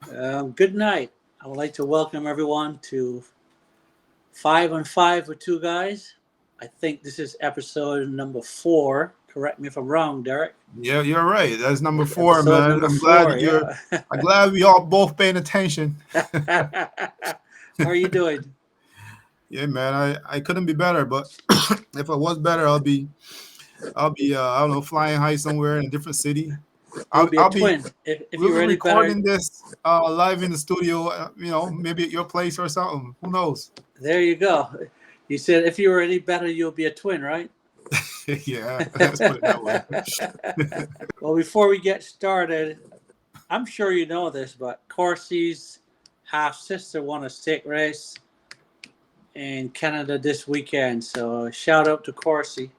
Good night. I would like to welcome everyone to 5 on 5 with Two Guys. I think this is episode number 4. Correct me if I'm wrong, Derek. Yeah, you're right. That's number four, Episode man. number I'm glad 4, that you're. yeah. I'm glad we all both paying attention. How are you doing? Yeah, man. I couldn't be better, but if I was better, I'll be I don't know, flying high somewhere in a different city. You'll I'll be a I'll be twin. If we'll you be were any better, recording this live in the studio. Maybe at your place or something. Who knows? there you go. You said if you were any better, you'll be a twin, right? Yeah, let's put it that way. Well, before we get started, I'm sure you know this, but Corsi's half sister won a stake race in Canada this weekend. So shout out to Corsi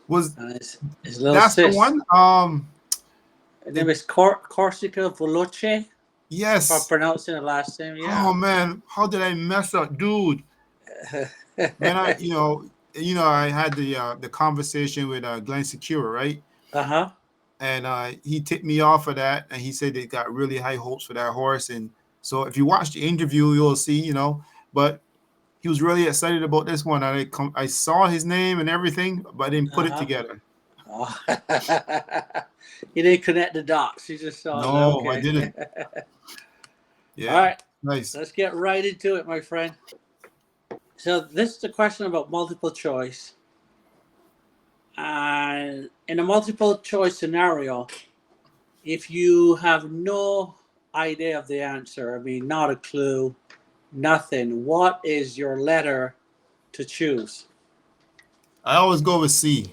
Was and his little That's the sis. one? Her name is Corsica Veloce. If I'm Yes. pronouncing the last name, yeah. Oh man, how did I mess up, dude? Man, I had the conversation with Glenn Secura, right? Uh-huh. And he tipped me off of that, and he said they got really high hopes for that horse. And so, if you watch the interview, you'll see, But he was really excited about this one. I saw his name and everything, but I didn't put it Uh-huh. together. Oh. You didn't connect the dots. You just saw it. No, I Okay. didn't. All Yeah, right. nice. Let's get right into it, my friend. So this is a question about multiple choice. And in a multiple choice scenario, if you have no idea of the answer, I mean, not a clue, nothing, what is your letter to choose? I always go with C.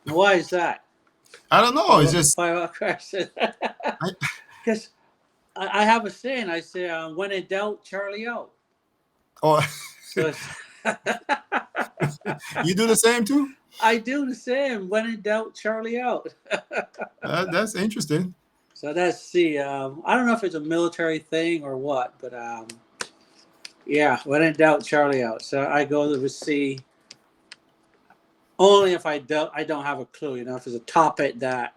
Why is that? I don't know. It's just By question. I, Because I have a saying. I say, when in doubt, Charlie out. oh, So you do the same too. I do the same. When in doubt, Charlie out. That's interesting. So that's C. I don't know if it's a military thing or what, but yeah, when in doubt, Charlie out. So I go with C. Only if I don't have a clue. If it's a topic that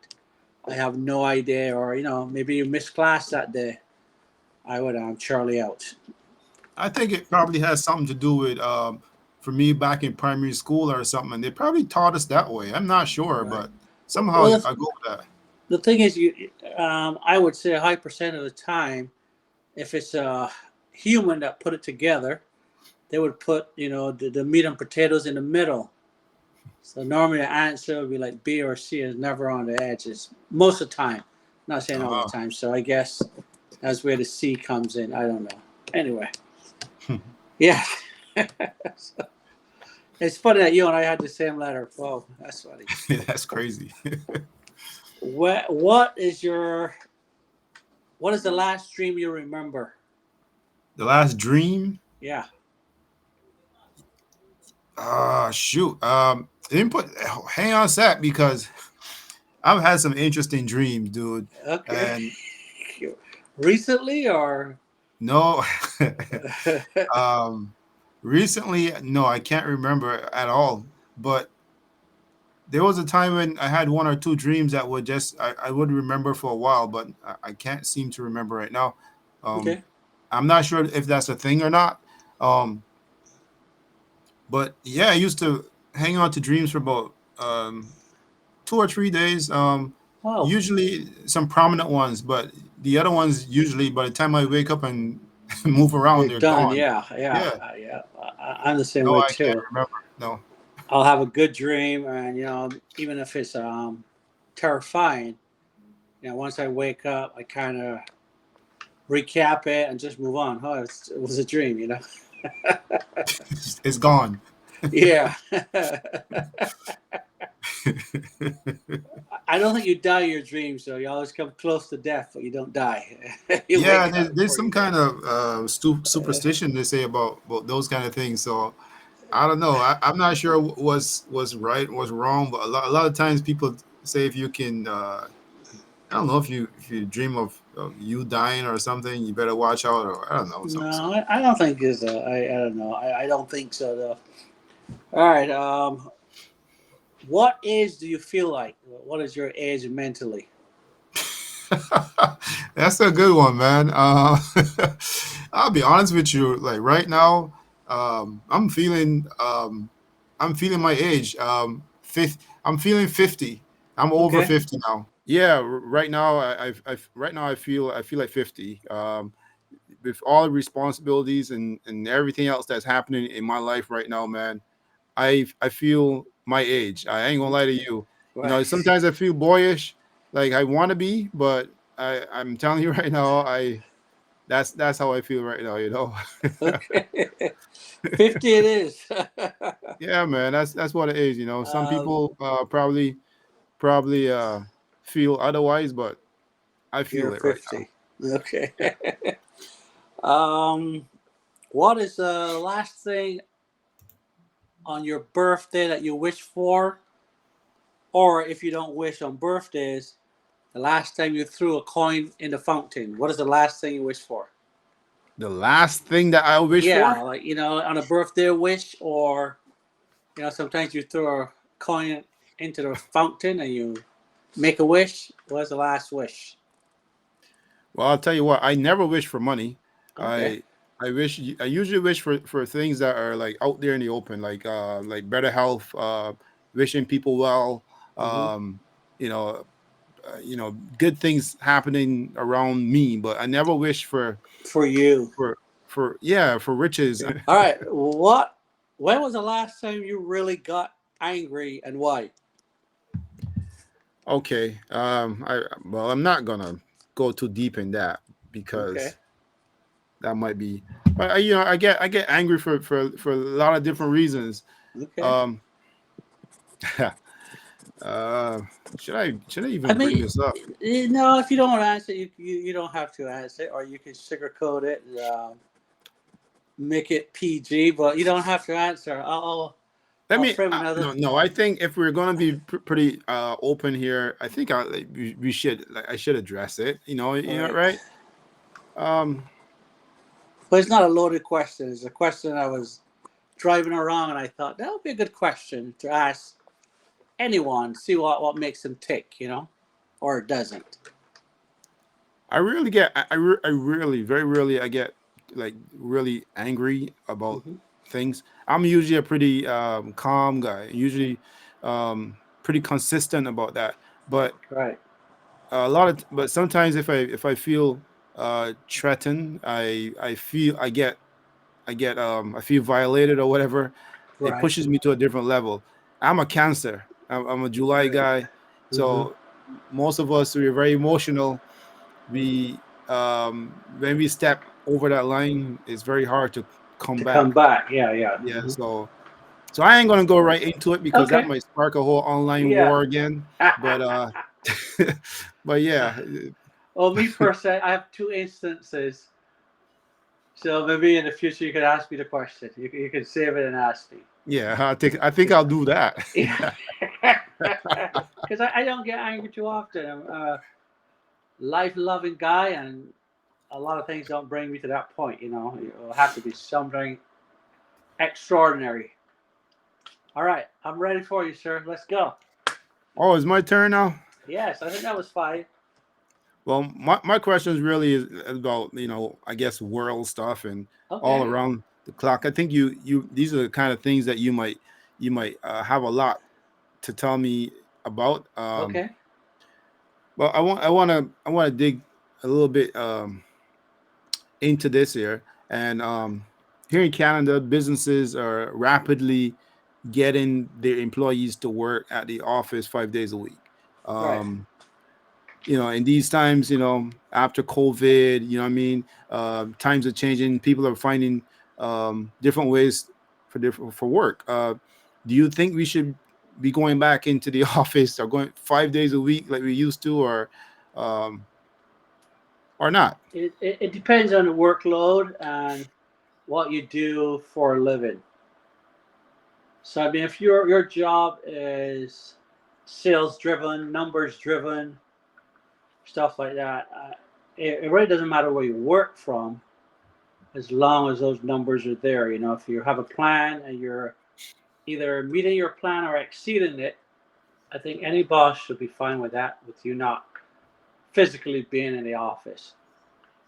I have no idea, or maybe you missed class that day, I would Charlie out. I think it probably has something to do with for me back in primary school or something. And they probably taught us that way. I'm not sure, Right. but somehow Well, I go with that. the thing is, I would say a high percent of the time, if it's a human that put it together, they would put the meat and potatoes in the middle. So normally the answer would be like B or C, is never on the edges most of the time. Not saying all the Uh, time. So I guess that's where the C comes in. I don't know. Anyway, yeah. So, it's funny that you and I had the same letter. Whoa, that's funny. that's crazy. What is the last dream you remember? The last dream. Yeah. Shoot. Input. Hang on a sec because I've had some interesting dreams, dude. Okay. And Recently or no, um, recently, no, I can't remember at all. But there was a time when I had one or two dreams that would I would remember for a while, but I can't seem to remember right now. Um, okay. I'm not sure if that's a thing or not. Um, but yeah, I used to hang on to dreams for about 2 or 3 days. Wow. Usually some prominent ones, but the other ones usually by the time I wake up and move around, You're they're done. gone. Yeah. Yeah. Yeah, Yeah. I'm the same no, way I can't too. remember. No. I'll have a good dream, and even if it's terrifying, once I wake up, I kind of recap it and just move on. Oh, it was a dream. It's gone. Yeah. I don't think you die in your dreams, though. You always come close to death, but you don't die. You Yeah, wake there's, up there's before some you die. kind of superstition they say about those kind of things. So I don't know. I'm not sure was right, was wrong, but a lot of times people say if you can, I don't know if you dream of you dying or something, you better watch out, or I don't know, No, something. I don't think it's. I don't know. I don't think so, though. All right. What age do you feel like? What is your age mentally? That's a good one, man. I'll be honest with you. Like right now, I'm feeling my age. I'm feeling 50. I'm over Okay. 50 now. Yeah, right now, right now I feel like 50. With all the responsibilities and everything else that's happening in my life right now, man. I feel my age. I ain't gonna lie to you. You know, Right. sometimes I feel boyish, like I want to be, but I'm telling you right now, that's how I feel right now. You know. Okay. 50 it is. Yeah, man. That's what it is. You know, some um, people probably feel otherwise, but I you're feel it right now. 50. Okay. Yeah. um, what is the last thing on your birthday that you wish for? Or if you don't wish on birthdays, the last time you threw a coin in the fountain, what is the last thing you wish for? The last thing that I wish Yeah, for. like, on a birthday wish, or, sometimes you throw a coin into the fountain and you make a wish. What's the last wish? Well, I'll tell you what. I never wish for money. Okay. I I usually wish for things that are like out there in the open, like better health, wishing people well, Hmm. um, you know, good things happening around me. But I never wish For you. for yeah, for riches. All right. When was the last time you really got angry and why? Okay. I'm not gonna go too deep in that Okay. because that might be. But I get angry for a lot of different reasons. Okay. Um, uh, should I I even bring mean, this up? no, if you don't want to answer, you don't have to answer, or you can sugarcoat it, make it PG, but you don't have to answer. Let I'll me. frame another. No. I think if we're gonna be pretty open here, I think we should. Like, I should address it. All You know, right. right? Um, But it's not a loaded question. It's a question I was driving around and I thought that would be a good question to ask anyone, see what makes them tick, or doesn't. I really get. I really very rarely I get like really angry about Hmm. things. I'm usually a pretty calm guy. Usually, pretty consistent about that. But Right. but sometimes if I feel threatened, I feel violated or whatever. It Right. pushes me to a different level. I'm a Cancer. I'm a July Right. guy, Hmm. so most of us we're very emotional. We When we step over that line, it's very hard to come To come back. back. Yeah. Yeah. Yeah, Hmm. so I ain't gonna go right into it because that Okay. might spark a whole online Yeah. war again. But but yeah, Well, me personally, I have two instances. So maybe in the future you could ask me the question. You can save it and ask me. yeah, I think I'll do that. Yeah. Because I don't get angry too often. I'm a life loving guy, and a lot of things don't bring me to that point. It'll have to be something extraordinary. All right, I'm ready for you, sir. Let's go. Oh, it's my turn now. Yes, I think that was fine. Well, my question is really is about I guess world stuff and all Okay. around the clock. I think you these are the kind of things that you might have a lot to tell me about. Okay. Well, I want to dig a little bit into this here, and here in Canada, businesses are rapidly getting their employees to work at the office 5 days a week. Right. Um, in these times, after COVID, you know what I mean, times are changing. People are finding different ways for work. Do you think we should be going back into the office or going 5 days a week like we used to, um, or not? It depends on the workload and what you do for a living. So I mean, if your job is sales driven, numbers driven, stuff like that, it really doesn't matter where you work from, as long as those numbers are there. If you have a plan and you're either meeting your plan or exceeding it, I think any boss should be fine with that, with you not physically being in the office.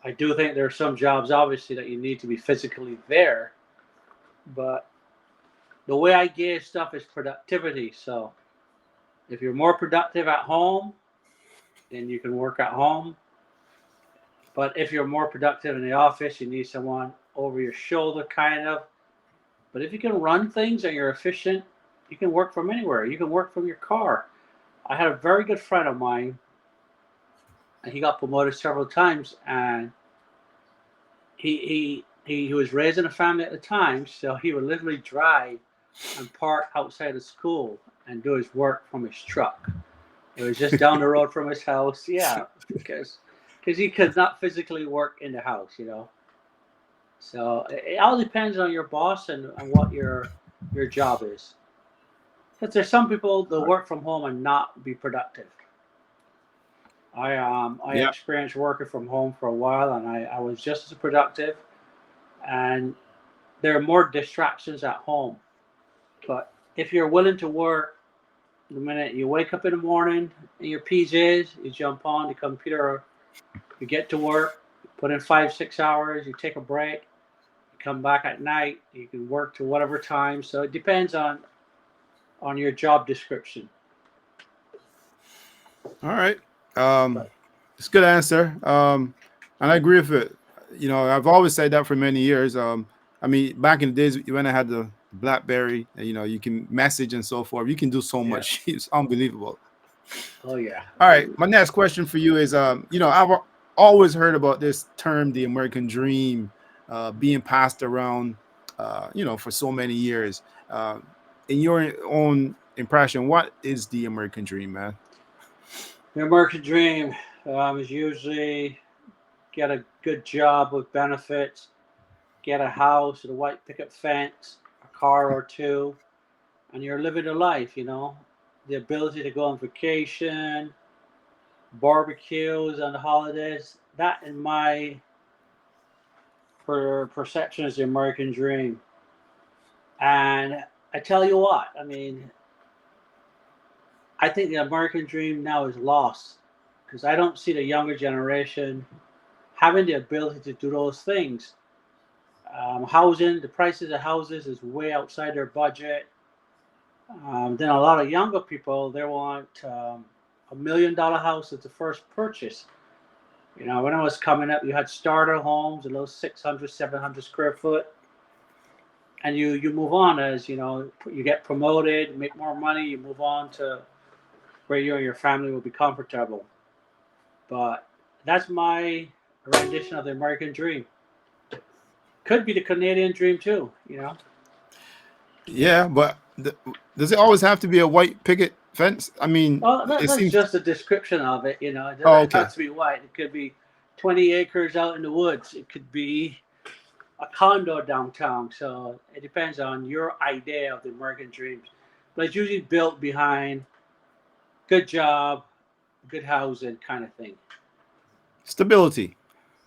I do think there are some jobs, obviously, that you need to be physically there, but the way I gauge stuff is productivity. So if you're more productive at home, then you can work at home. But if you're more productive in the office, you need someone over your shoulder, kind of. But if you can run things and you're efficient, you can work from anywhere. You can work from your car. I had a very good friend of mine, and he got promoted several times, and he was raised in a family at the time, so he would literally drive and park outside of school and do his work from his truck. It was just down the road from his house. Yeah, because he could not physically work in the house, you know. So it all depends on your boss and what your job is. Because there's some people that work from home and not be productive. I Yeah. experienced working from home for a while, and I was just as productive. And there are more distractions at home. But if you're willing to work, the minute you wake up in the morning in your PJs, you jump on the computer, you get to work, you put in 5 6 hours, you take a break, you come back at night, you can work to whatever time. So it depends on your job description. All right. But It's a good answer. And I agree with it. You know, I've always said that for many years. I mean, back in the days when I had the BlackBerry, you know, you can message and so forth. You can do so yeah, much. It's unbelievable. oh yeah, All right. My next question for you is, you know, I've always heard about this term, the American dream, being passed around, you know, for so many years. In your own impression, what is the American dream, man? the American dream is usually get a good job with benefits, get a house with a white picket fence, a car or two, and you're living a life, you know. The ability to go on vacation, barbecues on the holidays. That, in my perception, is the American dream. And I tell you what, I mean, I think the American dream now is lost because I don't see the younger generation having the ability to do those things. Housing, the prices of houses is way outside their budget. Then a lot of younger people, they want $1 million house as the first purchase. You know, when I was coming up, you had starter homes and those 600, 700 square foot, and you move on as you know, you get promoted, make more money, you move on to where you and your family will be comfortable. But that's my rendition of the American dream. Could be the Canadian dream too, you know. Yeah, but does it always have to be a white picket fence? I mean, Well, it that's seems. just a description of it, you know. It Oh, doesn't okay. have to be white. It could be 20 acres out in the woods. It could be a condo downtown. So it depends on your idea of the American dreams. But it's usually built behind good job, good housing kind of thing. Stability.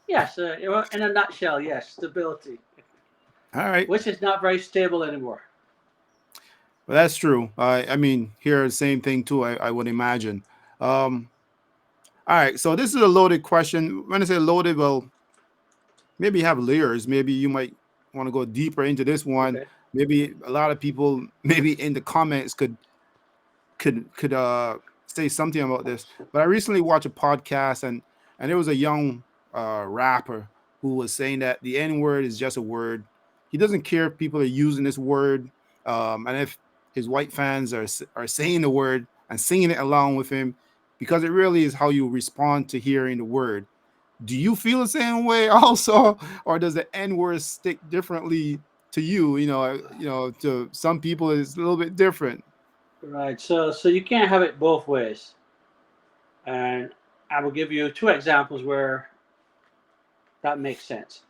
Yes, in a nutshell, yes, stability, All right. which is not very stable anymore. Well, that's true. I mean, here the same thing too. I would imagine. Um, all right. So this is a loaded question. When I say loaded, well, maybe you have layers. Maybe you might want to go deeper into this one. Okay. Maybe a lot of people, maybe in the comments, could say something about this. But I recently watched a podcast, and there was a young rapper who was saying that the N word is just a word. He doesn't care if people are using this word, and if his white fans are saying the word and singing it along with him, because it really is how you respond to hearing the word. Do you feel the same way also, or does the N word stick differently to you? To some people it's a little bit different. Right. So you can't have it both ways. And I will give you two examples where that makes sense.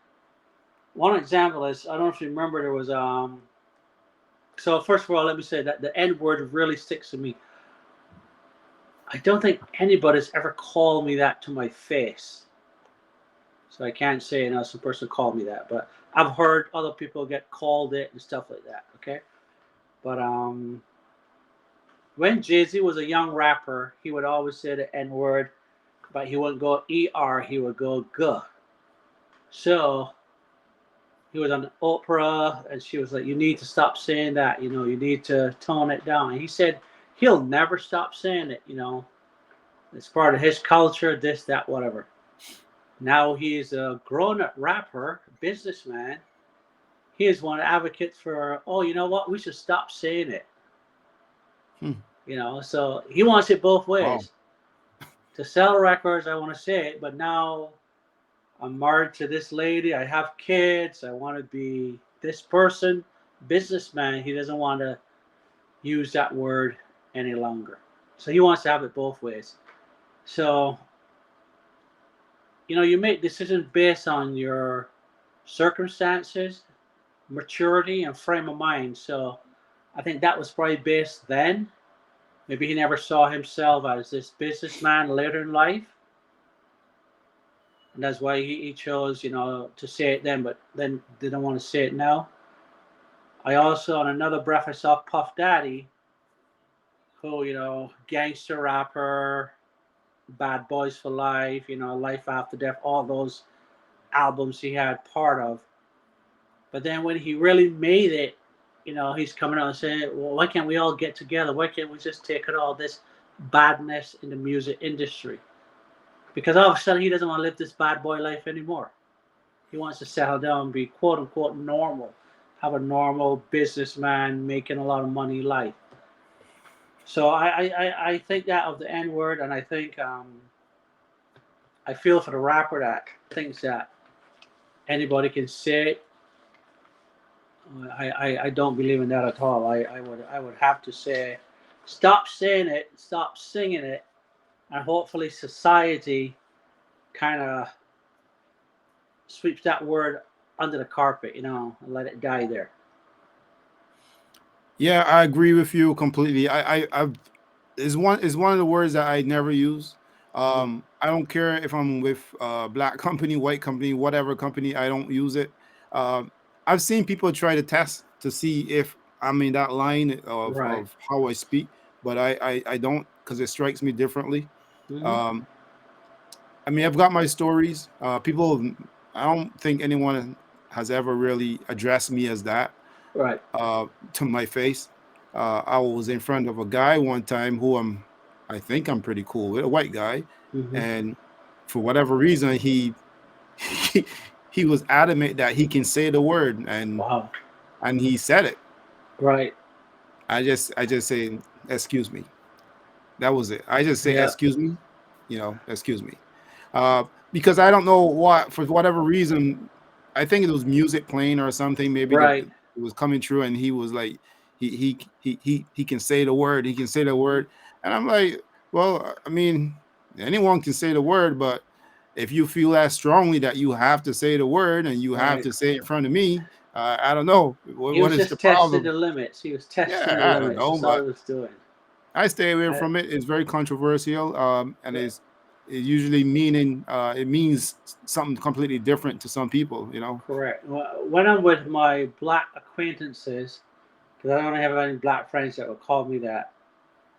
One example is I don't know if you remember there was so first of all let me say that the N word really sticks to me. I don't think anybody's ever called me that to my face. So I can't say some person called me that, but I've heard other people get called it and stuff like that. Okay. But when Jay-Z was a young rapper, he would always say the N word but he wouldn't go ER, he would go G. So he was on Oprah, and she was like, "You need to stop saying that. You need to tone it down." And he said he'll never stop saying it. It's part of his culture, this, that, whatever. Now he's a grown-up rapper, businessman. He is one advocate for, oh, you know what? We should stop saying it. Hmm. So he wants it both ways. Wow. To sell records, I want to say it, but now I'm married to this lady. I have kids. I want to be this person, businessman. He doesn't want to use that word any longer. So he wants to have it both ways. So, you make decisions based on your circumstances, maturity, and frame of mind. So I think that was probably based then. Maybe he never saw himself as this businessman later in life. And that's why he chose, to say it then, but then didn't want to say it now. I also, on another breath, I saw Puff Daddy, who, gangster rapper, Bad Boys for Life, Life After Death, all those albums he had part of. But then when he really made it, he's coming out and saying, well, why can't we all get together? Why can't we just take out all this badness in the music industry? Because all of a sudden he doesn't want to live this bad boy life anymore. He wants to settle down and be quote unquote normal, have a normal businessman making a lot of money life. So I think that of the N word, and I think I feel for the rapper that thinks that anybody can say it. I don't believe in that at all. I would have to say, stop saying it, stop singing it, and hopefully society kind of sweeps that word under the carpet, and let it die there. Yeah, I agree with you completely. I've is one of the words that I never use. I don't care if I'm with black company, white company, whatever company. I don't use it. I've seen people try to test to see if I'm in that line Right. of how I speak, but I don't, because it strikes me differently. Mm-hmm. I mean, I've got my stories. People, I don't think anyone has ever really addressed me as that Right. to my face. I was in front of a guy one time who I think I'm pretty cool with, a white guy, Mm-hmm. and for whatever reason he, he was adamant that he can say the word, and Wow. and he said it. Right. I just say, excuse me. That was it. I just say, Yeah. excuse me, excuse me. Because I don't know what, for whatever reason, I think it was music playing or something. Maybe Right. it was coming true, and he was like, he can say the word. He can say the word, and I'm like, well, I mean, anyone can say the word, but if you feel that strongly that you have to say the word and you have Right. to say it in front of me, I don't know He what was is the just testing problem. the limits. He was testing the Yeah, I don't limits. know, That's all he but was doing. I stay away I, from it. It's very controversial, and yeah. it usually it means something completely different to some people. Correct. When I'm with my black acquaintances, because I don't have any black friends that will call me that,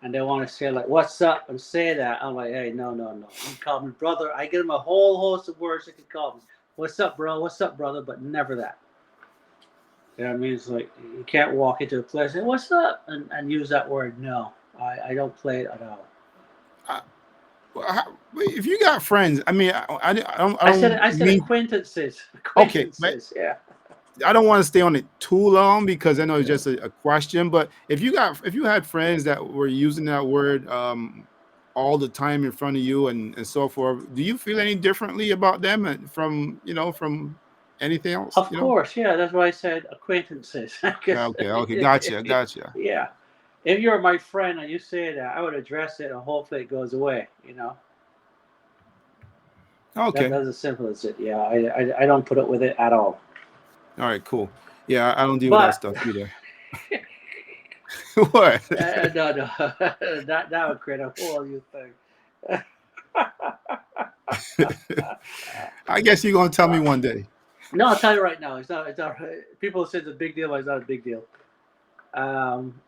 and they want to say like "What's up" and say that, I'm like, hey, no, no, no. You call me brother. I give them a whole host of words they can call me. What's up, bro? What's up, brother? But never that. You know what I mean? It's like you can't walk into a place and say, "What's up?" and use that word. No, I don't play it at all. Uh, if you got friends, I mean, I I don't said mean acquaintances. okay, but Acquaintances, yeah. I don't want to stay on it too long because I know it's Yeah. just a question. But if you had friends that were using that word all the time in front of you and so forth, do you feel any differently about them from from anything else? Of course, yeah. That's why I said acquaintances. Yeah, 'Cause okay, gotcha. yeah. If you're my friend and you say that, I would address it and hopefully it goes away. Okay. That's as simple as it. Yeah, I don't put up with it at all. All right, cool. Yeah, I don't deal with that But stuff either. What? no, no, that would create a whole new thing. I guess you're gonna tell me one day. No, I'll tell you right now. It's not. It's not. People say it's a big deal, but it's not a big deal. Um,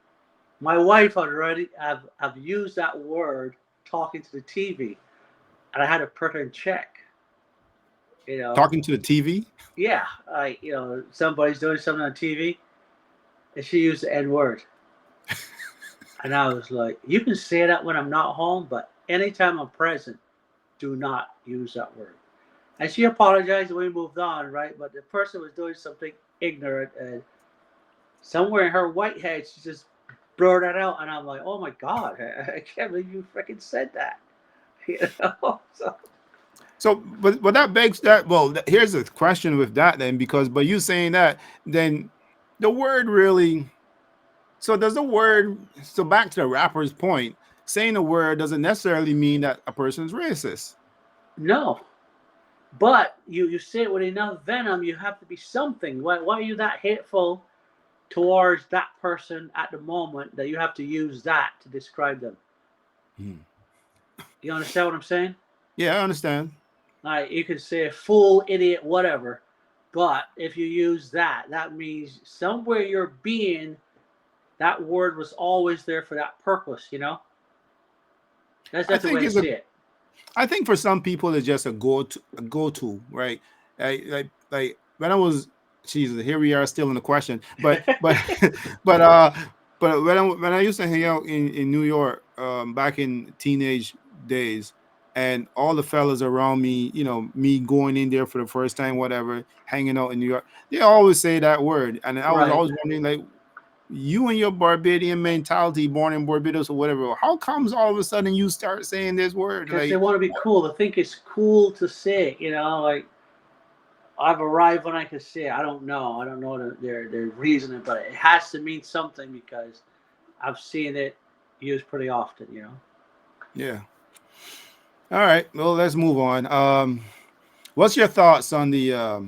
my wife already have used that word talking to the TV. and I had to put her in check. Talking to the TV. Yeah, somebody's doing something on TV, and she used the N word, and I was like, "You can say that when I'm not home, but anytime I'm present, do not use that word." And she apologized, and we moved on, right? But the person was doing something ignorant, and somewhere in her white head, she just blurted that out, and I'm like, "Oh my God, I can't believe you freaking said that." But that begs that. Well, here's a question with that then, because by you saying that, then the word really. So does the word? So back to the rapper's point, saying a word doesn't necessarily mean that a person's racist. No, but you say it with enough venom, you have to be something. Why are you that hateful towards that person at the moment that you have to use that to describe them? You understand what I'm saying? Yeah, I understand. Like, you could say fool, idiot, whatever, but if you use that, that means somewhere you're being, that word was always there for that purpose. That's the way I see it. I think for some people it's just a go to, right? Like when I was, Jesus, here we are still in the question, but but but when I used to hang out in New York back in teenage days, and all the fellas around me, me going in there for the first time, whatever, hanging out in New York, they always say that word, and I was Right. always wondering, like, you and your Barbadian mentality, born in Barbados or whatever, how comes all of a sudden you start saying this word? Because Like, they want to be cool. They think it's cool to say it, like, I've arrived when I can say it. I don't know. I don't know their reasoning, but it has to mean something because I've seen it used pretty often, yeah. All right. Well, let's move on. What's your thoughts on the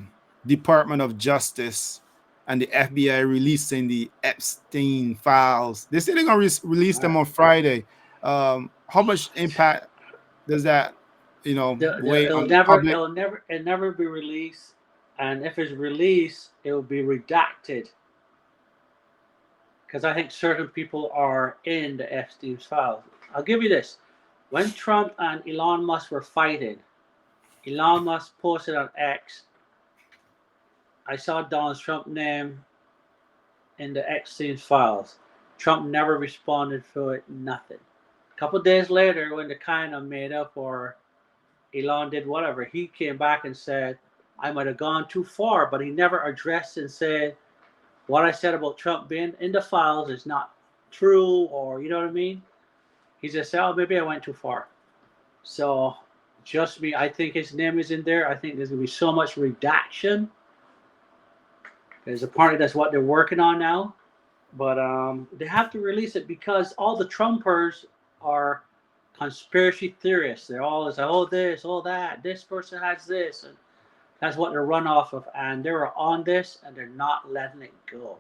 Department of Justice and the FBI releasing the Epstein files? They say they're going to release them on Friday. How much impact does that, weigh It'll on the public? never be released, and if it's released, it will be redacted. Because I think certain people are in the Epstein's files. I'll give you this: when Trump and Elon Musk were fighting, Elon Musk posted on X, "I saw Donald Trump's name in the Epstein's files." Trump never responded to it, nothing. A couple days later, when the kind of made up or Elon did whatever, he came back and said, "I might have gone too far," but he never addressed and said, "What I said about Trump being in the files is not true," or, you know what I mean? He just said, "Oh, maybe I went too far." So, just me, I think his name is in there. I think there's going to be so much redaction. There's apparently that's what they're working on now. But they have to release it because all the Trumpers are conspiracy theorists. They're always like, "Oh, this, oh, that. This person has this." And that's what they're run off of. And they're on this and they're not letting it go.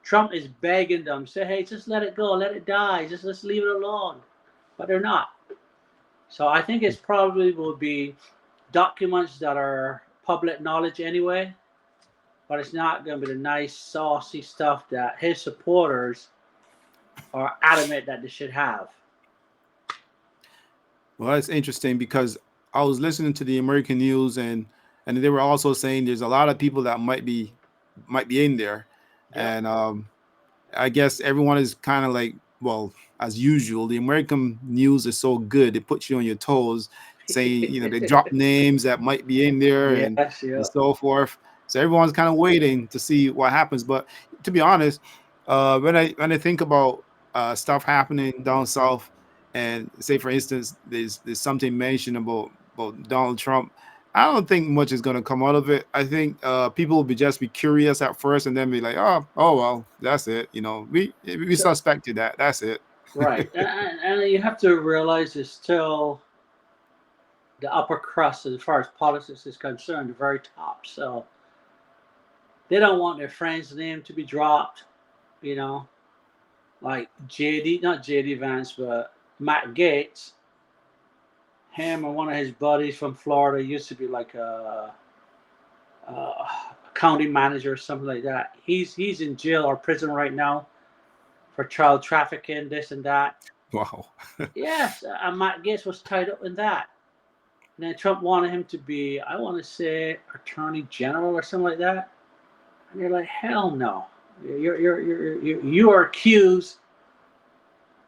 Trump is begging them, say, "Hey, just let it go. Let it die. Just let's leave it alone." But they're not. So I think it's probably will be documents that are public knowledge anyway. But it's not going to be the nice, saucy stuff that his supporters are adamant that they should have. Well, that's interesting because I was listening to the American news and they were also saying there's a lot of people that might be in there, Yeah. and I guess everyone is kind of like, well, as usual, the American news is so good it puts you on your toes, saying they drop names that might be in there and so forth. So everyone's kind of waiting to see what happens. But to be honest, when I think about stuff happening down south, and say for instance, there's something mentioned about Donald Trump, I don't think much is going to come out of it. I think people will just be curious at first and then be like, oh well, that's it. We suspected that. That's it. Right. And you have to realize it's still the upper crust as far as politics is concerned, the very top. So they don't want their friend's name to be dropped, like not JD Vance, but Matt Gaetz. Him and one of his buddies from Florida used to be like a county manager or something like that. He's in jail or prison right now for child trafficking, this and that. Wow. Yes, and Matt Gaetz was tied up in that. And then Trump wanted him to be, I want to say, Attorney General or something like that. And you're like, hell no. You are accused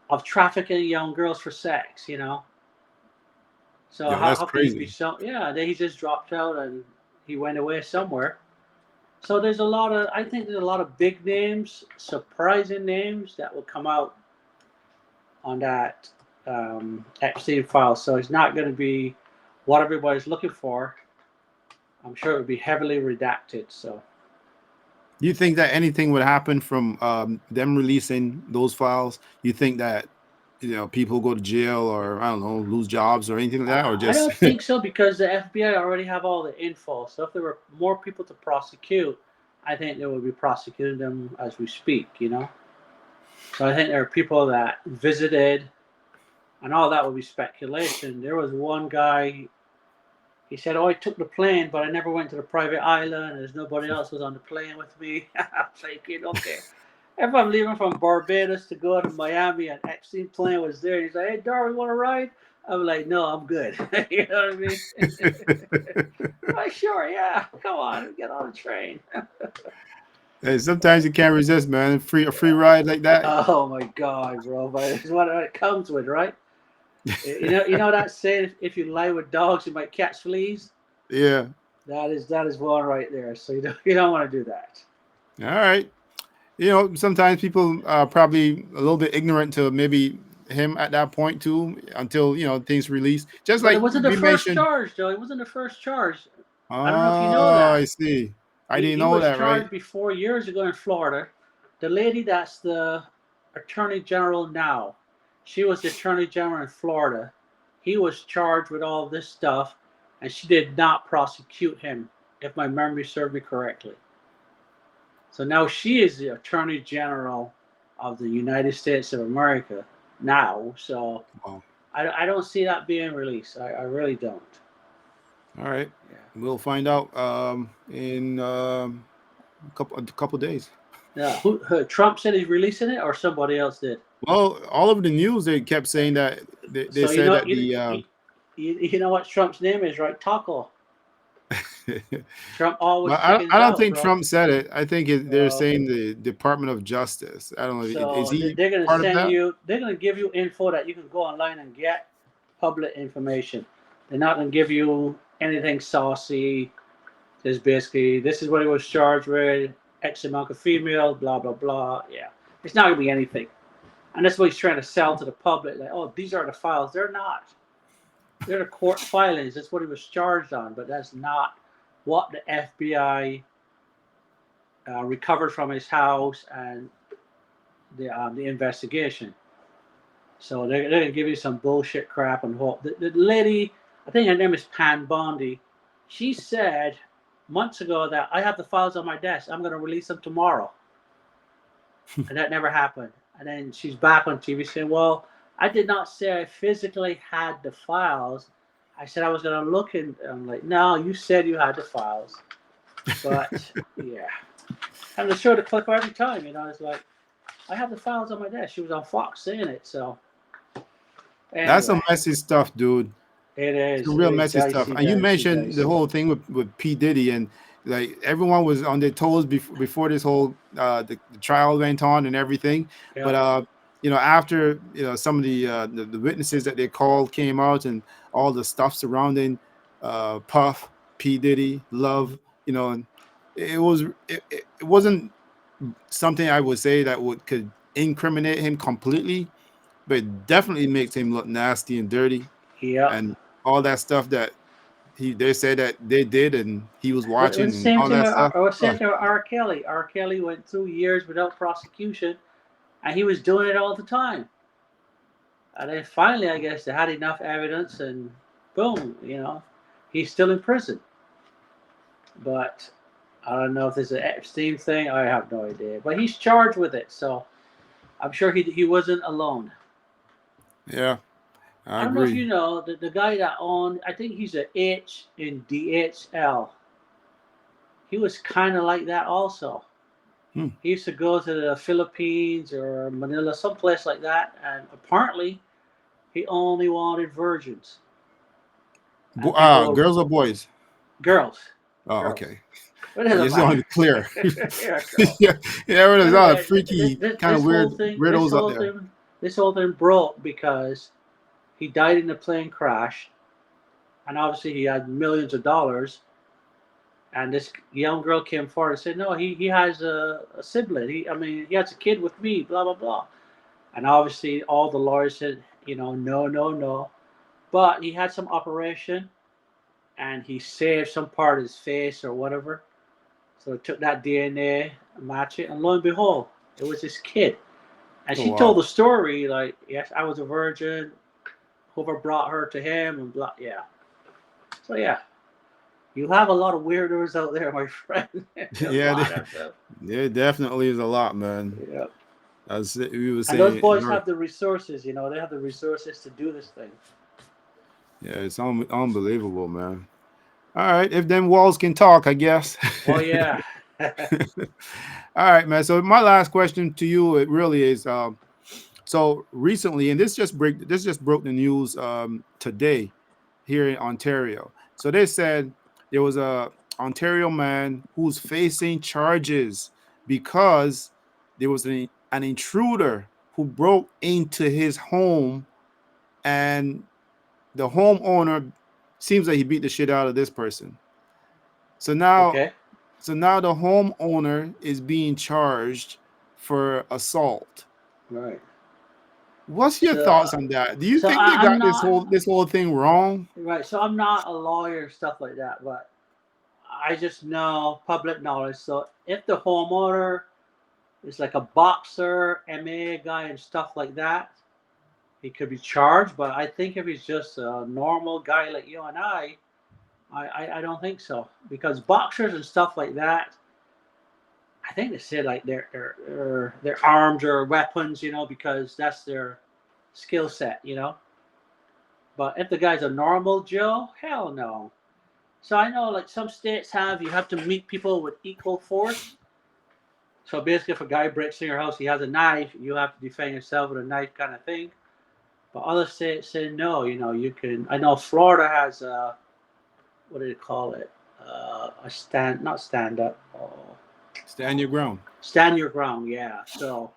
of trafficking young girls for sex, you know? So Yeah, that's how can you be crazy. so? Yeah, then he just dropped out and he went away somewhere. So there's a lot of, I think there's a lot of big names, surprising names that will come out on that Epstein file. So it's not going to be what everybody's looking for. I'm sure it would be heavily redacted. So You think that anything would happen from them releasing those files? You think that people go to jail or I don't know, lose jobs or anything like that, or I just don't think so because the FBI already have all the info. So if there were more people to prosecute, I think they would be prosecuting them as we speak, you know? So I think there are people that visited, and all that would be speculation. There was one guy, he said, "Oh, I took the plane, but I never went to the private island. There's nobody else was on the plane with me." I'm thinking, okay. If I'm leaving from Barbados to go to Miami and Epstein plane was there, he's like, "Hey, Darwin, want to ride?" I'm like, "No, I'm good." You know what I mean? Like, sure, yeah. Come on, get on the train. Hey, sometimes you can't resist, man. A free ride like that. Oh my God, bro! But it's what it comes with, right? You know that saying, if you lie with dogs, you might catch fleas. Yeah. That is one right there. So you don't want to do that. All right. Sometimes people are probably a little bit ignorant to maybe him at that point too, until things release. Just But it like wasn't the we first mentioned. charge, though. It wasn't the first charge. I don't know if you know Oh, I that. see. I He, didn't he know was that, right? charged before years ago in Florida. The lady that's the attorney general now, she was the attorney general in Florida. He was charged with all this stuff, and she did not prosecute him, if my memory serves me correctly. So now she is the attorney general of the United States of America now. So Wow. I don't see that being released. I really don't. All right. Yeah. We'll find out in a couple days. Yeah. Trump said he's releasing it, or somebody else did? Well, all over the news they kept saying that they So you said know that you the you, you know what Trump's name is, right? Taco. Trump always well, I don't, chickens I don't out, think bro. Trump said it. I think they're Uh, saying the Department of Justice. I don't know. Is so he they're gonna part of send that? you. They're gonna give you info that you can go online and get public information. They're not gonna give you anything saucy. Just basically, this is what he was charged with. X amount of female. Blah blah blah. Yeah, it's not gonna be anything. And that's what he's trying to sell to the public. Like, oh, these are the files. They're not. They're the court filings. That's what he was charged on. But that's not what the FBI recovered from his house and the investigation. So they're going to give you some bullshit crap and hope. The lady, I think her name is Pam Bondi, she said months ago that I have the files on my desk. I'm going to release them tomorrow. And that never happened. And then she's back on TV saying, well, I did not say I physically had the files. I said I was going to look in. I'm like, no, you said you had the files. But yeah. And they show the clip every time, it's like, I have the files on my desk. She was on Fox saying it. So That's some anyway, messy stuff, dude. it Some is. It real is messy stuff. dicey, And you dicey, mentioned the dicey. whole thing with P Diddy, and like everyone was on their toes before this whole the trial went on and everything. But Yep. after some of the witnesses that they called came out and all the stuff surrounding Puff, P Diddy, Love, and it wasn't something I would say that could incriminate him completely, but it definitely makes him look nasty and dirty Yep. and all that stuff that they said that they did and he was It was watching the and same all thing that with stuff. same thing with R. Kelly. R. Kelly went through years without prosecution, and he was doing it all the time. And then finally, I guess they had enough evidence, and boom, he's still in prison. But I don't know if this is an Epstein thing. I have no idea. But he's charged with it, so I'm sure he wasn't alone. Yeah, I I don't know if you agree. know the guy that owned. I think he's an H in DHL. He was kind of like that also. Hmm. He used to go to the Philippines or Manila, someplace like that, and apparently he only wanted virgins. and people, Girls or boys? girls, Oh, girls. okay. But it I doesn't just wanted matter. to clear. Yeah, girls. Yeah, there's a lot of Anyway, freaky, kind of weird this weirdos out whole there. thing, this whole thing broke because he died in a plane crash, and obviously he had millions of dollars. And this young girl came forward and said, "No, he has a sibling. He has a kid with me. Blah blah blah." And obviously, all the lawyers said, no, no, no. But he had some operation, and he saved some part of his face or whatever. So it took that DNA, match it, and lo and behold, it was his kid. And Oh she told wow. the story like, "Yes, I was a virgin. Whoever brought her to him, and blah, yeah." So yeah, you have a lot of weirdos out there, my friend. A Yeah, lot of them. there definitely is a lot, man. Yeah. As we were And those saying, boys have the resources, they have the resources to do this thing. yeah, it's unbelievable, man. All right, if them walls can talk, I guess. Oh yeah. All right, man. So my last question to you, it really is. So recently, and this just broke the news today here in Ontario. So they said there was a Ontario man who's facing charges because there was an intruder who broke into his home, and the homeowner seems like he beat the shit out of this person. So now, Okay. so now the homeowner is being charged for assault. Right. What's your So, thoughts on that? Do you so think they I'm got not this whole thing wrong? right. So I'm not a lawyer, stuff like that, but I just know public knowledge. So if the homeowner is like a boxer, MMA guy, and stuff like that, he could be charged. But I think if he's just a normal guy like you and I don't think so, because boxers and stuff like that, I think they say like their arms or weapons, because that's their skill set. But if the guy's a normal Joe, hell no. So I know like some states you have to meet people with equal force. So basically, if a guy breaks in your house, he has a knife, you have to defend yourself with a knife, kind of thing. But other states say no. You can. I know Florida has what do they call it? A not stand up. Oh, Stand your ground. stand your ground. Yeah. So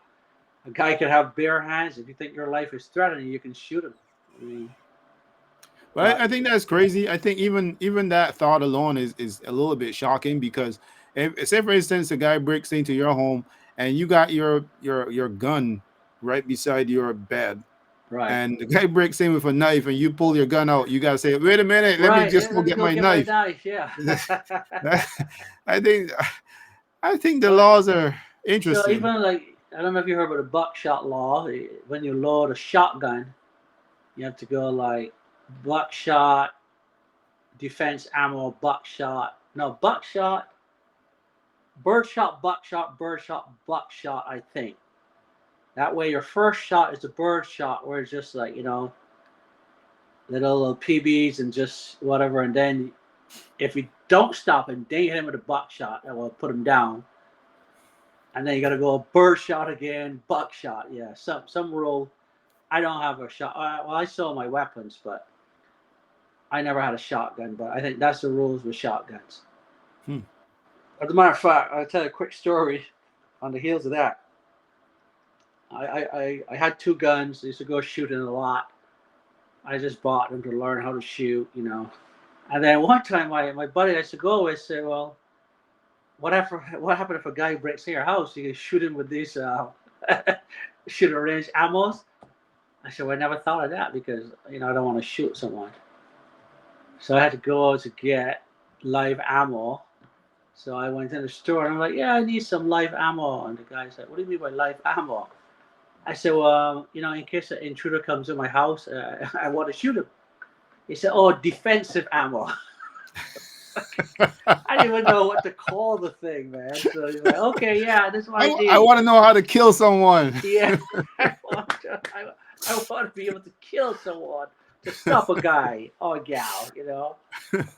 a guy could have bare hands. If you think your life is threatening, you can shoot him. I mean, But but I think that's crazy. I think even that thought alone is a little bit shocking because if say for instance a guy breaks into your home and you got your gun right beside your bed right, and the guy breaks in with a knife and you pull your gun out, you gotta say, wait a minute, let me right. just Yeah, go let me get go my get my knife. knife. Yeah. I think the But laws are so interesting. even like I don't know if you heard about the buckshot law. When you load a shotgun, you have to go like buckshot, defense ammo, buckshot. No, buckshot, birdshot, buckshot, birdshot, buckshot. I think that way your first shot is a bird shot, where it's just like little PBs and just whatever, and then if you don't stop him, then you hit him with a buckshot that will put him down. And then you got to go bird shot again, buckshot. Yeah, some rule. I don't have a shot. Well, I saw my weapons, but I never had a shotgun. But I think that's the rules with shotguns. Hmm. As a matter of fact, I'll tell you a quick story on the heels of that. I had two guns. I used to go shooting a lot. I just bought them to learn how to shoot. And then one time, my buddy I used to go with said, "Well, what happened if a guy breaks in your house? You can shoot him with these shooting range ammos." I said, "Well, I never thought of that because I don't want to shoot someone." So I had to go to get live ammo. So I went in the store and I'm like, "Yeah, I need some live ammo." And the guy's like, "What do you mean by live ammo?" I said, "Well, in case an intruder comes in my house, I want to shoot him." He said, "Oh, defensive ammo." I didn't even know what to call the thing, man. So he's like, "Okay, yeah, this is what I I need." want to know how to kill someone. Yeah, I want to be able to kill someone to stop a guy or a gal.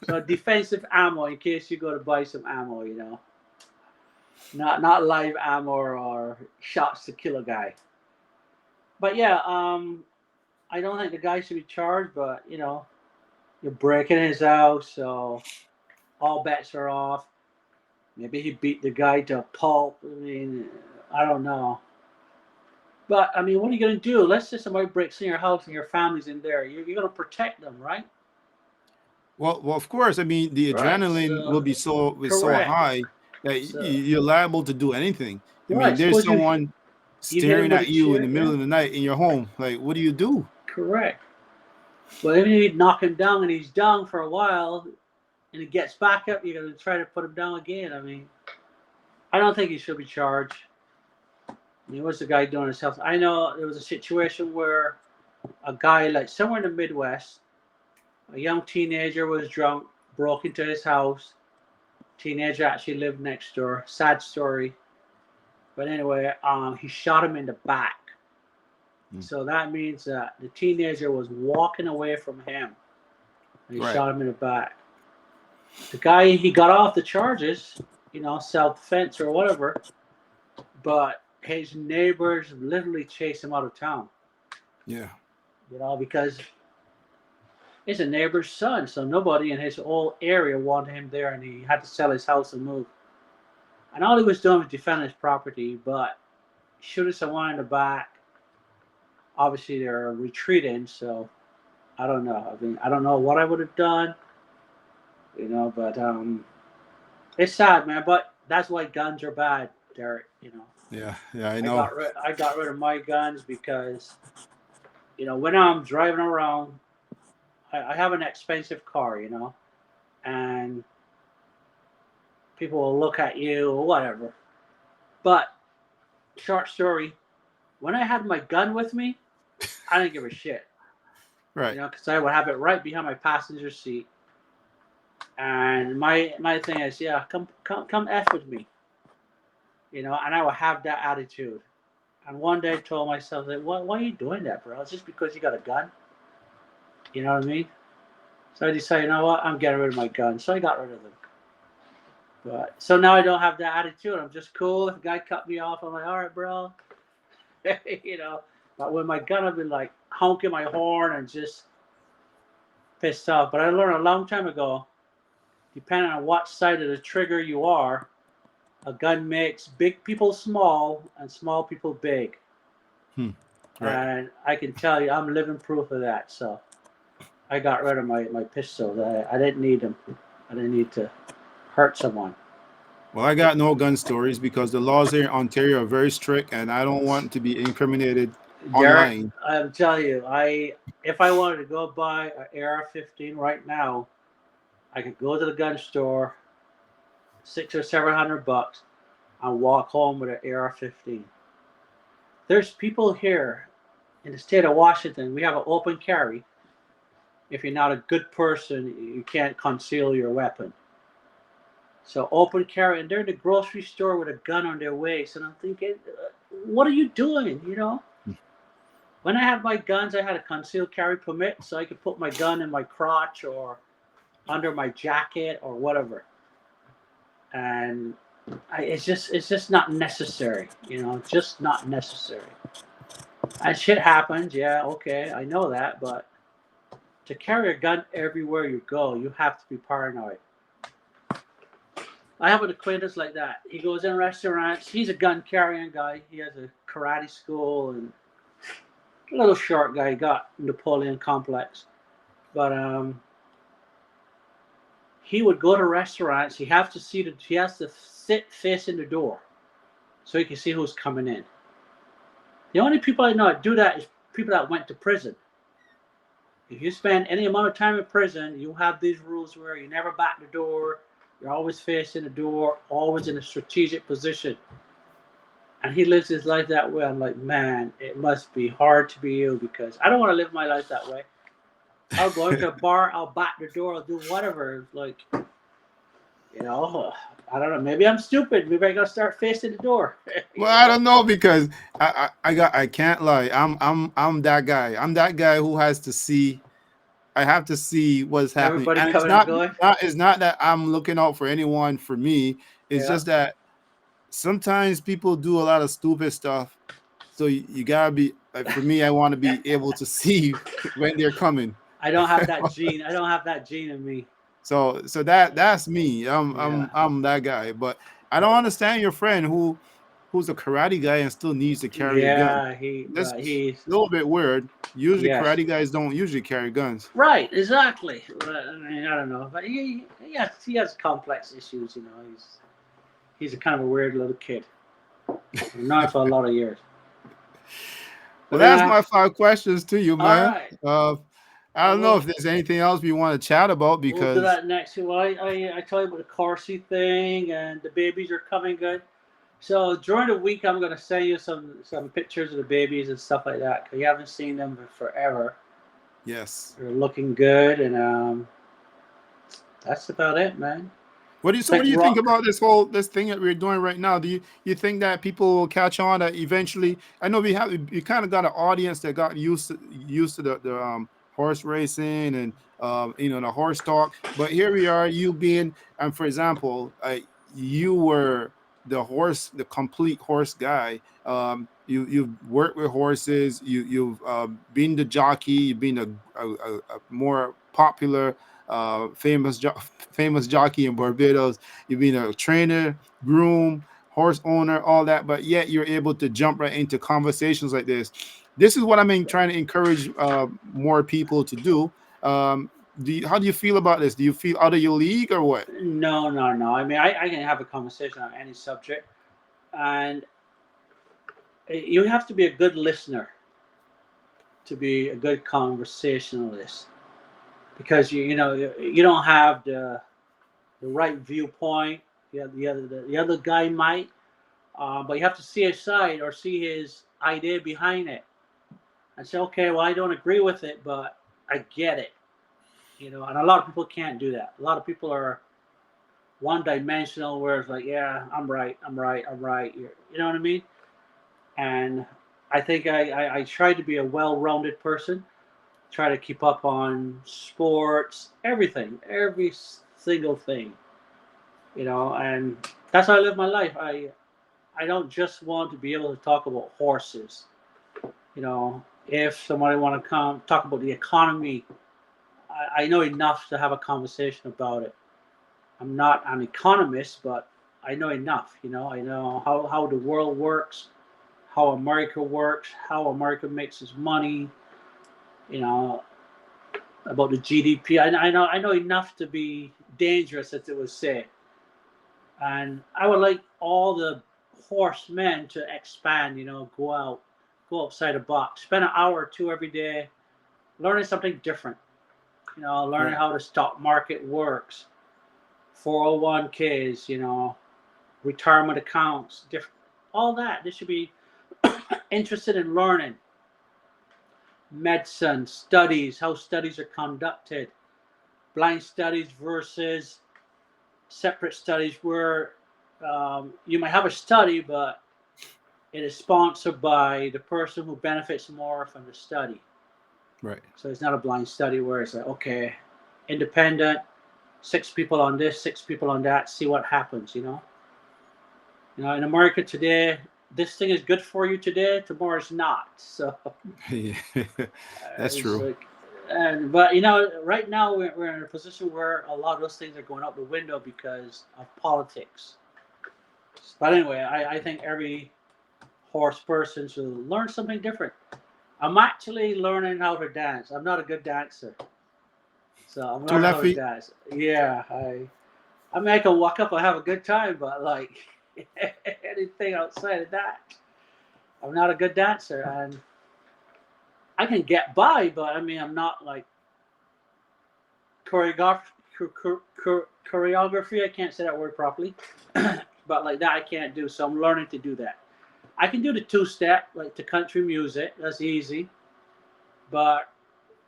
So defensive ammo in case you go to buy some ammo. Not live ammo or shots to kill a guy. But yeah, I don't think the guy should be charged. But you're breaking his house, so all bets are off. Maybe he beat the guy to a pulp. I mean, I don't know. But I mean, what are you going to do? Let's say somebody breaks in your house and your family's in there. You're going to protect them, right? Well, of course. I mean, the Right. adrenaline will So, be so correct. high that So, you're liable to do anything. I mean, right. there's Suppose someone you hit him staring with a at you in chair. the middle Yeah. of the night in your home. Like, what do you do? Correct. But if you knock him down and he's down for a while and he gets back up, you're going to try to put him down again. I mean, I don't think he should be charged. I mean, what's the guy doing himself? I know there was a situation where a guy, like somewhere in the Midwest, a young teenager was drunk, broke into his house. Teenager actually lived next door. Sad story. But anyway, he shot him in the back. So that means that the teenager was walking away from him. And he Right. shot him in the back. The guy, he got off the charges, self-defense or whatever. But his neighbors literally chased him out of town. Yeah. Because he's a neighbor's son, so nobody in his whole area wanted him there, and he had to sell his house and move. And all he was doing was defending his property, but shooting someone in the back. Obviously, they're retreating, so I don't know. I mean, I don't know what I would have done, but it's sad, man. But that's why guns are bad, Derek. Yeah. I know. I got rid of my guns because, when I'm driving around, I have an expensive car, and people will look at you or whatever. But, short story, when I had my gun with me, I didn't give a shit. Right. Because I would have it right behind my passenger seat. And my thing is, yeah, come F with me. And I would have that attitude. And one day I told myself, like, why are you doing that, bro? It's just because you got a gun? You know what I mean? So I decided, you know what? I'm getting rid of my gun. So I got rid of them. So now I don't have that attitude. I'm just cool. If a guy cut me off, I'm like, all right, bro. But with my gun, I've been like honking my horn and just pissed off. But I learned a long time ago, depending on what side of the trigger you are, a gun makes big people small and small people big. Right. And I can tell you, I'm living proof of that. So I got rid of my pistols. I didn't need them. I didn't need to hurt someone. Well, I got no gun stories because the laws here in Ontario are very strict, and I don't want to be incriminated Derek, online. I'm telling you, if I wanted to go buy an AR-15 right now, I could go to the gun store, $600 or $700, and walk home with an AR-15. There's people here in the state of Washington. We have an open carry. If you're not a good person, you can't conceal your weapon. So open carry, and they're in the grocery store with a gun on their waist, and I'm thinking, what are you doing? When I had my guns, I had a concealed carry permit, so I could put my gun in my crotch or under my jacket or whatever. And it's just not necessary, just not necessary. And shit happens, yeah, okay, I know that, but to carry a gun everywhere you go, you have to be paranoid. I have an acquaintance like that. He goes in restaurants. He's a gun carrying guy. He has a karate school and a little short guy. Got Napoleon complex, but he would go to restaurants. He has to sit facing the door, so he can see who's coming in. The only people I know that do that is people that went to prison. If you spend any amount of time in prison, you have these rules where you never back the door. You're always facing the door, always in a strategic position. And he lives his life that way. I'm like, man, it must be hard to be you because I don't want to live my life that way. I'll go into a bar, I'll back the door, I'll do whatever. Like, I don't know. Maybe I'm stupid. Maybe I gotta start facing the door. Well, I don't know because I can't lie. I'm that guy. I'm that guy who has to see. I have to see what's happening. Everybody And coming and going. it's not that I'm looking out for anyone for me. It's just that sometimes people do a lot of stupid stuff. So you gotta be like, for me, I want to be able to see when they're coming. I don't have that gene. I don't have that gene in me. So that's me. Yeah. I'm that guy. But I don't understand your friend who's a karate guy and still needs to carry a gun. Yeah, That's he's a little bit weird. Usually yes. karate guys don't usually carry guns. Right, exactly. I mean, I don't know, but he has complex issues. You know, he's a kind of a weird little kid. I've known him for a lot of years. Well, But that's my 5 questions to you, all man. right. I don't know Well, if there's anything else we want to chat about we'll do because that next. Well, I tell you about the Corsi thing, and the babies are coming good. So during the week, I'm gonna send you some pictures of the babies and stuff like that. Cause you haven't seen them in forever. yes. They're looking good, and that's about it, man. What do you think about this thing that we're doing right now? Do you think that people will catch on that eventually? I know you kind of got an audience that got used to the horse racing and the horse talk, but here we are, you being for example, you were the complete horse guy. You've worked with horses. You've been the jockey. You've been a more popular famous jockey in Barbados. You've been a trainer, groom, horse owner, all that, but yet you're able to jump right into conversations like this. This is what I'm trying to encourage more people to do. How do you feel about this? Do you feel out of your league or what? No, no, no. I mean, I can have a conversation on any subject, and you have to be a good listener to be a good conversationalist, because you don't have the right viewpoint. Yeah, the other guy might, but you have to see his side or see his idea behind it, and say, okay, well, I don't agree with it, but I get it. And a lot of people can't do that. A lot of people are one-dimensional, where it's like, yeah, I'm right, I'm right, I'm right. You know what I mean? And I think I try to be a well-rounded person. Try to keep up on sports, everything, every single thing. And that's how I live my life. I don't just want to be able to talk about horses. If somebody want to come talk about the economy, I know enough to have a conversation about it. I'm not an economist, but I know enough. I know how the world works, how America works, how America makes its money. You know about the GDP. I know enough to be dangerous, as it was said. And I would like all the horsemen to expand. Go outside the box, spend an hour or two every day learning something different. Learning Right. how the stock market works, 401ks, retirement accounts, different, all that. They should be interested in learning medicine, studies, how studies are conducted, blind studies versus separate studies, where you might have a study, but it is sponsored by the person who benefits more from the study. Right. So it's not a blind study where it's like, okay, independent, 6 people on this, 6 people on that, see what happens. In America today, this thing is good for you today, tomorrow it's not. So Yeah, that's it's true. like, but right now we're in a position where a lot of those things are going out the window because of politics. But anyway, I think every horse person should learn something different. I'm actually learning how to dance. I'm not a good dancer, so I'm Two learning left how to feet. dance. Yeah, I mean, I can walk up and have a good time, but like anything outside of that, I'm not a good dancer, and I can get by, but I mean, I'm not like choreography. Choreography. I can't say that word properly, but like that, I can't do. So I'm learning to do that. I can do the 2-step, like the country music. That's easy, but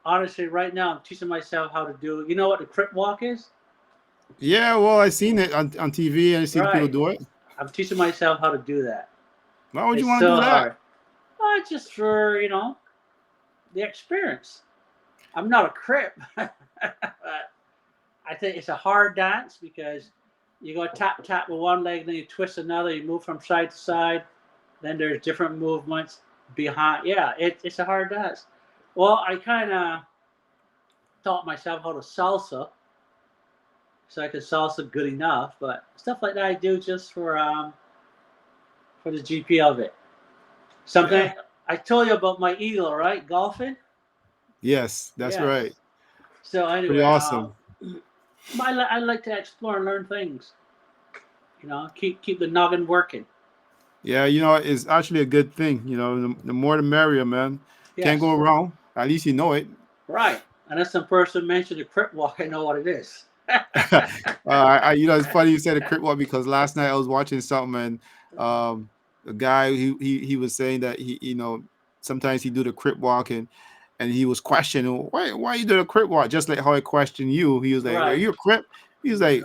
honestly, right now, I'm teaching myself how to do. You know what the crip walk is? Yeah, well, I seen it on TV and I see the people Right. do it. I'm teaching myself how to do that. Why would you It's want to so do that? hard. Just for the experience. I'm not a crip, but I think it's a hard dance because you go tap tap with one leg, then you twist another. You move from side to side. Then there's different movements behind. Yeah, it's a hard dance. Well, I kind of taught myself how to salsa, so I could salsa good enough. But stuff like that I do just for the GP of it. Something Yeah. I told you about my eagle, right? Golfing. Yes, that's Yes. right. So Pretty anyway, awesome. I like to explore and learn things. You know, keep the noggin working. Yeah, you know, it's actually a good thing. You know, the more the merrier, man. Can't go Yes, wrong. At least you know it. right. Unless some person mentioned the crip walk, I know what it is. You know, it's funny you said a crip walk because last night I was watching something and a guy he was saying that you know sometimes he do the crip walk and he was questioning why you do the crip walk just like how I questioned you. He was like, "Are Right. you a crip?" He was like,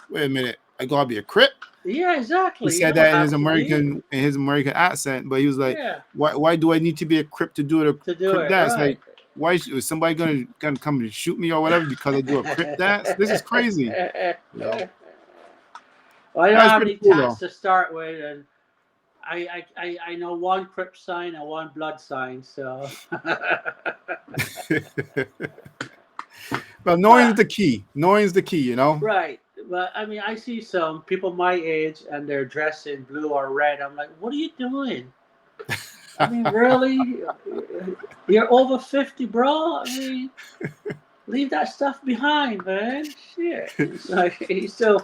"Wait a minute, I gotta be a crip." Yeah, He exactly. You said don't that have to be. In his American accent, but he was like, Yeah, why do I need to be a crip to do the to do crip it dance? right. Like, why is somebody gonna come and shoot me or whatever because I do a crip dance? This is crazy. You know, Well, I don't that's have pretty any tats cool to start with, and I know one crip sign and one blood sign. So, though. Well, knowing is but the key. Knowing is the key. You know. right. But I mean, I see some people my age and they're dressed in blue or red. I'm like, what are you doing? I mean, really? You're over 50, bro. I mean, leave that stuff behind, man. Shit. It's like he's still,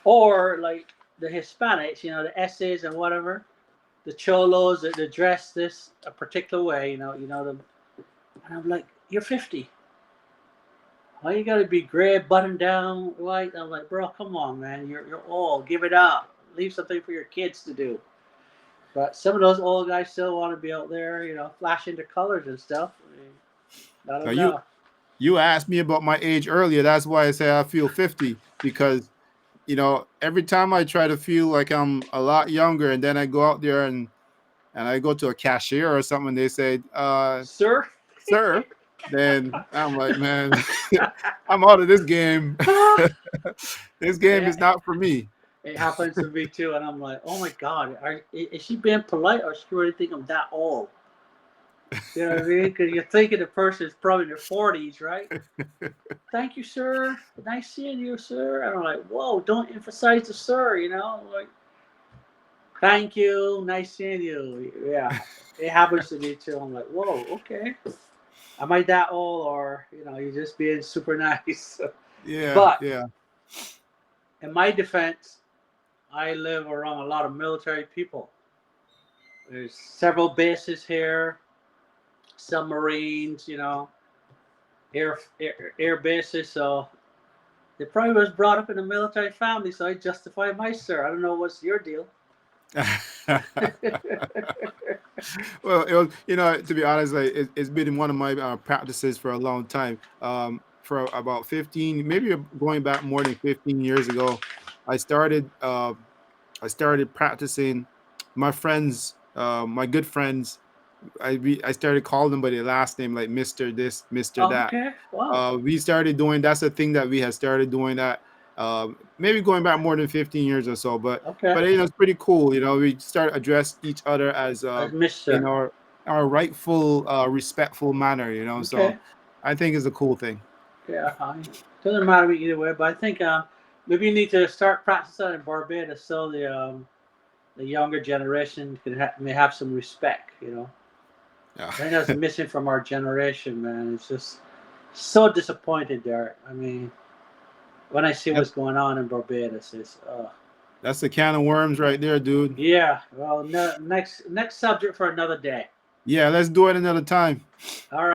or like the Hispanics, you know, the S's and whatever, the cholos that they dress this a particular way, you know them. And I'm like, you're 50. Why you gotta be gray, buttoned down, white? I'm like, bro, come on, man. You're old. Give it up. Leave something for your kids to do. But some of those old guys still want to be out there, you know, flashing their colors and stuff. I mean, I Now don't know. you asked me about my age earlier. That's why I say I feel 50 because you know every time I try to feel like I'm a lot younger, and then I go out there and I go to a cashier or something, they say, Sir? sir, then I'm like, man, I'm out of this game. This game Yeah, is not for me. it happens to me too. And I'm like, oh my God, is she being polite or is she really think I'm that old? You know what I mean? Because you're thinking the person is probably in their 40s, right? Thank you, sir. Nice seeing you, sir. And I'm like, whoa, don't emphasize the sir, you know? Like, thank you, nice seeing you. Yeah, it happens to me too. I'm like, whoa, okay. Am I that old, or you know, you're just being super nice? Yeah, But yeah. in my defense, I live around a lot of military people. There's several bases here, submarines, you know, air bases. So it probably was brought up in a military family, so I justify my sir. I don't know what's your deal. Well, it was, you know, to be honest, like it's been one of my practices for a long time. For about 15, maybe going back more than 15 years ago, I started. I started practicing. My friends, my good friends, I started calling them by their last name, like Mister This, Mister That. Okay, wow, We started doing. That's a thing that we had started doing that. Maybe going back more than 15 years or so, okay, but you know it's pretty cool. You know, we start address each other as as in Mister. our rightful, respectful manner. You know, so Okay, I think it's a cool thing. yeah, fine. Doesn't matter to me either way, but I think maybe you need to start practicing in Barbados so the younger generation may have some respect. You know, Yeah. I think that's missing from our generation, man. It's just so disappointed there. I mean, when I see Yep. what's going on in Barbados, it's That's the can of worms right there, dude. yeah. Well, no, next subject for another day. Yeah, let's do it another time. All right.